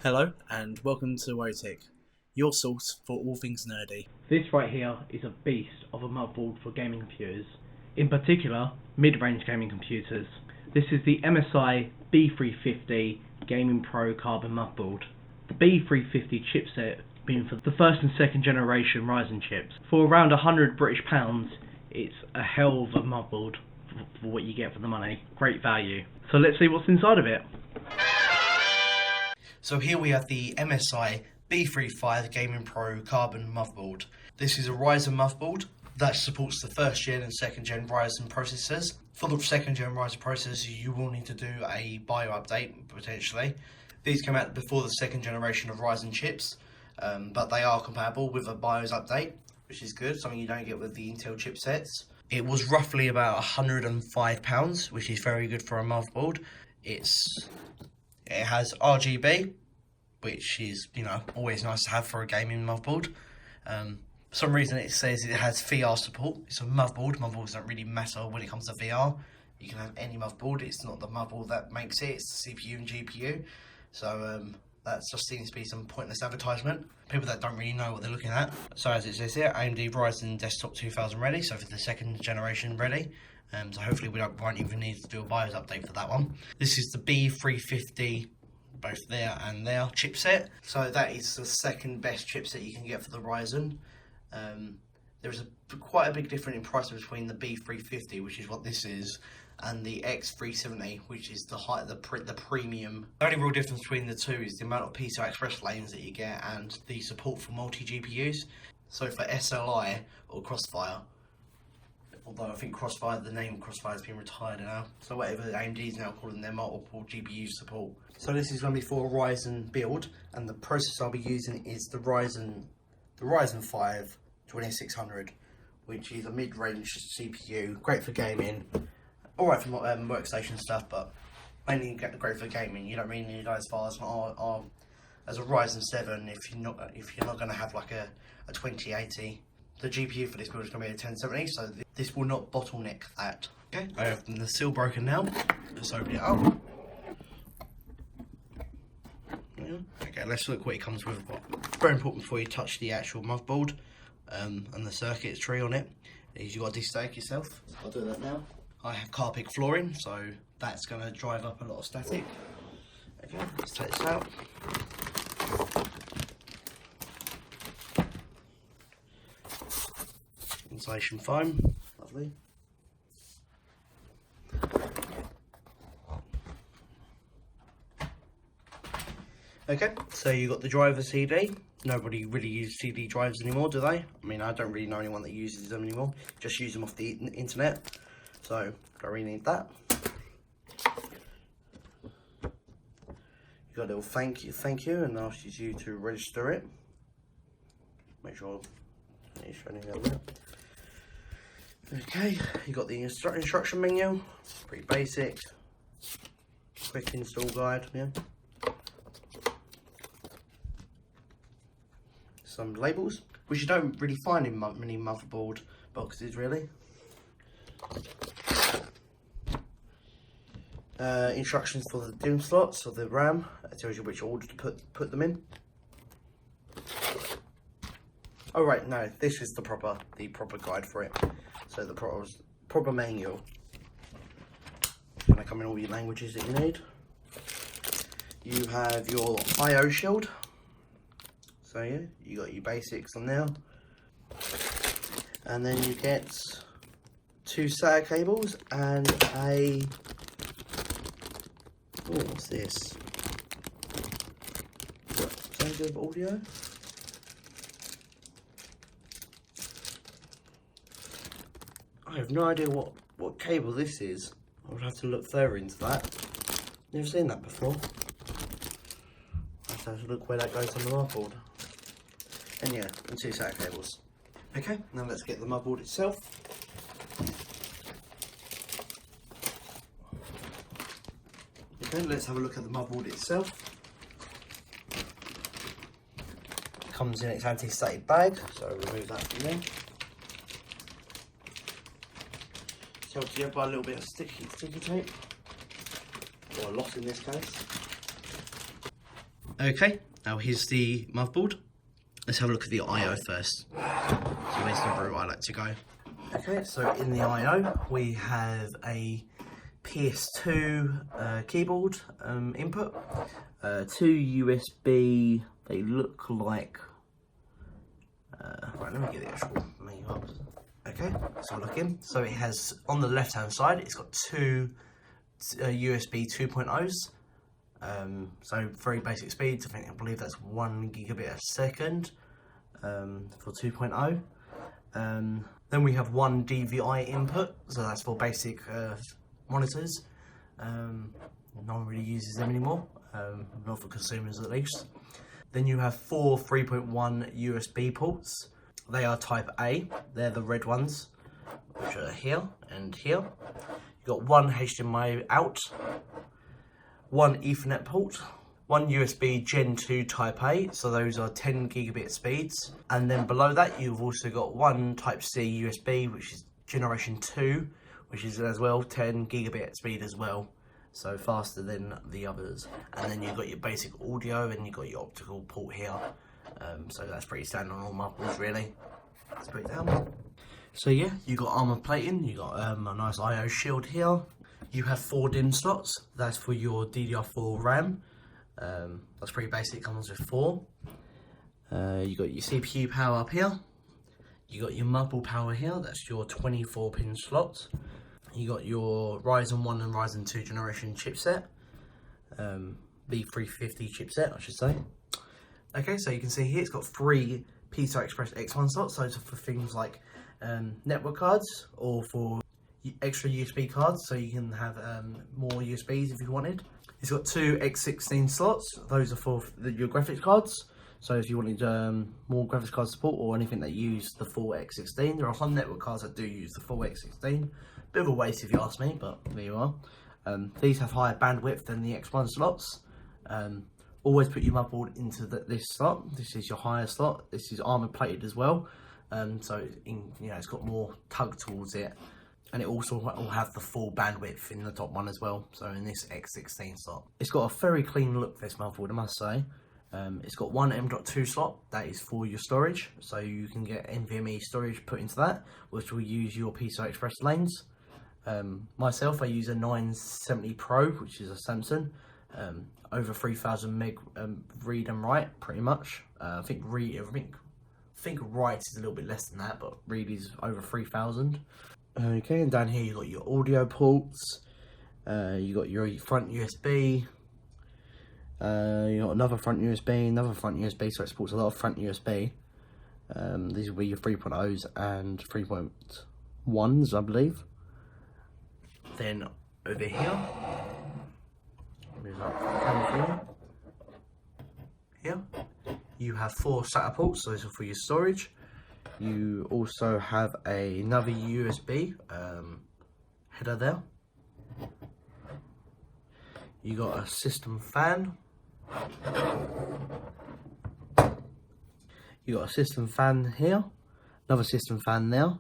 Hello and welcome to Wotic, your source for all things nerdy. This right here is a beast of a motherboard for gaming computers, in particular mid-range gaming computers. This is the MSI B350 Gaming Pro Carbon motherboard. The B350 chipset being for the first and second generation Ryzen chips. For around £100 British, it's a hell of a motherboard for what you get for the money. Great value. So let's see what's inside of it. So here we have the MSI B350 Gaming Pro Carbon motherboard. This is a Ryzen motherboard that supports the first gen and second gen Ryzen processors. For the second gen Ryzen processors, you will need to do a BIOS update potentially. These came out before the second generation of Ryzen chips, but they are compatible with a BIOS update, which is good, something you don't get with the Intel chipsets. It was roughly about £105, which is very good for a motherboard. It has RGB, which is, always nice to have for a gaming motherboard. For some reason it says it has VR support. It's a motherboard. Motherboards don't really matter when it comes to VR. You can have any motherboard. It's not the motherboard that makes it. It's the CPU and GPU. So that just seems to be some pointless advertisement. People that don't really know what they're looking at. So as it says here, AMD Ryzen Desktop 2000 ready. So for the second generation ready. So hopefully we won't even need to do a BIOS update for that one. This is the B350, both there and there, chipset. So that is the second best chipset you can get for the Ryzen. There's quite a big difference in price between the B350, which is what this is, and the X370, which is the premium. The only real difference between the two is the amount of PCI Express lanes that you get and the support for multi-GPUs. So for SLI or Crossfire, although I think Crossfire, the name Crossfire has been retired now. So whatever AMD is now calling their multiple GPU support. So this is going to be for a Ryzen build, and the processor I'll be using is the Ryzen 5 2600, which is a mid-range CPU, great for gaming, alright for workstation stuff, but mainly great for gaming. You don't really need it as far as as a Ryzen 7 if you're not going to have like a 2080. The GPU for this build is going to be a 1070, so this will not bottleneck that. Okay, I have the seal broken now. Let's open it up. Okay, let's look what it comes with. Very important before you touch the actual motherboard and the circuitry on it is you've got to destake yourself. I'll do that now. I have carpet flooring, so that's going to drive up a lot of static. Okay, let's take this out. Insulation foam, lovely. Okay, so you got the driver CD. Nobody really uses CD drives anymore, do they? I mean, I don't really know anyone that uses them anymore. Just use them off the internet. So, don't really need that. You got a little thank you, and asks you to register it. Make sure it's showing that there. Okay, you got the instruction menu, pretty basic, quick install guide, yeah. Some labels, which you don't really find in many motherboard boxes, really. Instructions for the DIMM slots of the RAM. It tells you which order to put them in. Oh right, no, this is the proper guide for it. So the proper manual. It's going to come in all your languages that you need. You have your I/O shield. So yeah, you got your basics on there. And then you get 2 SATA cables and a... Oh, what's this? Something to do with audio? I have no idea what cable this is. I would have to look further into that. Never seen that before. I have to look where that goes on the motherboard. And yeah, and 2 SATA cables. Okay, now let's get the motherboard itself. Okay, let's have a look at the motherboard itself. It comes in its anti-static bag, so remove that from there. Held together by a little bit of sticky tape, or a lot in this case. Okay, now here's the motherboard. Let's have a look at the I/O first. So where's the route I like to go? Okay, so in the I/O we have a PS2 keyboard input, 2 USB. They look like. Right, let me get the actual menu up. Okay, so look in. So it has on the left hand side, it's got two USB 2.0s. So very basic speeds. I believe that's 1 gigabit a second for 2.0. Then we have one DVI input, so that's for basic monitors. No one really uses them anymore, not for consumers at least. Then you have 4 3.1 USB ports. They are type A, they're the red ones, which are here and here. You've got one HDMI out, one Ethernet port, one USB Gen 2 Type A, so those are 10 gigabit speeds. And then below that you've also got one Type C USB, which is generation 2, which is as well 10 gigabit speed as well, so faster than the others. And then you've got your basic audio and you've got your optical port here. So that's pretty standard on all motherboards really. Let's put it down. So yeah, you got armor plating, you got a nice I/O shield here. You have 4 DIMM slots. That's for your DDR4 RAM. That's pretty basic. Comes with 4. You got your CPU power up here. You got your motherboard power here. That's your 24-pin slot. You got your Ryzen 1 and Ryzen 2 generation chipset. B350 chipset, I should say. Okay, so you can see here it's got 3 PCI Express X1 slots. Those are for things like network cards or for extra USB cards, so you can have more USBs if you wanted. It's got 2 X16 slots. Those are for your graphics cards. So if you wanted more graphics card support or anything that use the full X16, there are some network cards that do use the full X16. Bit of a waste if you ask me, but there you are. These have higher bandwidth than the X1 slots. Always put your motherboard into this slot. This is your higher slot. This is armor plated as well, so it's got more tug towards it, and it also will have the full bandwidth in the top one as well. So in this X16 slot, it's got a very clean look. This motherboard, I must say. It's got one M.2 slot that is for your storage, so you can get NVMe storage put into that, which will use your PCI Express lanes. Myself, I use a 970 Pro, which is a Samsung. Over 3000 meg read and write, pretty much. I think write is a little bit less than that, but read is over 3000. Okay, and down here you got your audio ports. You got your front USB. You got another front USB, so it supports a lot of front USB. These will be your 3.0s and 3.1s, I believe. Then over here. Here you have 4 SATA ports, so those are for your storage. You also have another USB header there. You got a system fan. You got a system fan here, another system fan there,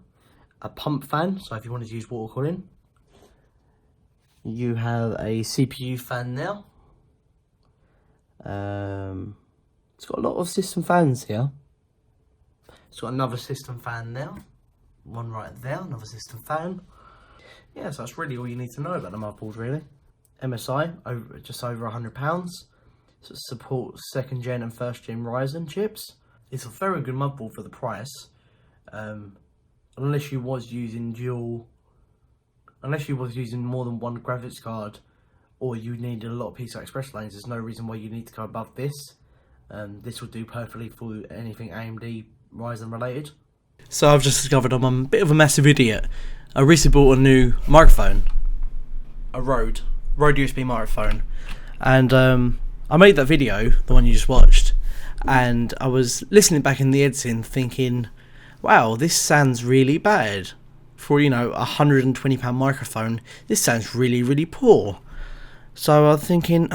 a pump fan, so if you wanted to use water cooling. You have a CPU fan there. It's got a lot of system fans here. It's got another system fan there. One right there, another system fan. Yeah, so that's really all you need to know about the motherboard, really. MSI, just over £100. So it supports 2nd gen and 1st gen Ryzen chips. It's a very good motherboard for the price. Unless you was using more than one graphics card, or you needed a lot of PCI Express lanes, there's no reason why you need to go above this. This will do perfectly for anything AMD Ryzen related. So I've just discovered I'm a bit of a massive idiot. I recently bought a new microphone, a Rode USB microphone, and I made that video, the one you just watched, and I was listening back in the editing thinking, wow, this sounds really bad. For, a £120 microphone, this sounds really, really poor. So I was thinking,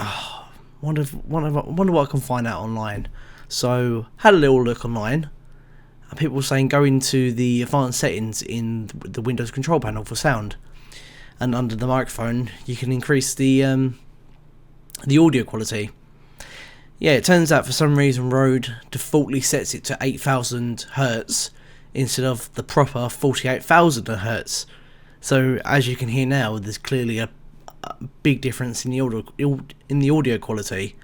wonder what I can find out online. So had a little look online, and people were saying go into the advanced settings in the Windows control panel for sound, and under the microphone you can increase the audio quality. Yeah, it turns out for some reason Rode defaultly sets it to 8000 Hz instead of the proper 48,000 Hz. So as you can hear now, there's clearly a big difference in the audio quality.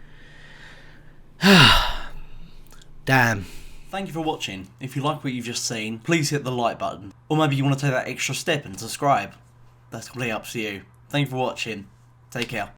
Damn. Thank you for watching. If you like what you've just seen, please hit the like button. Or maybe you want to take that extra step and subscribe. That's completely up to you. Thank you for watching. Take care.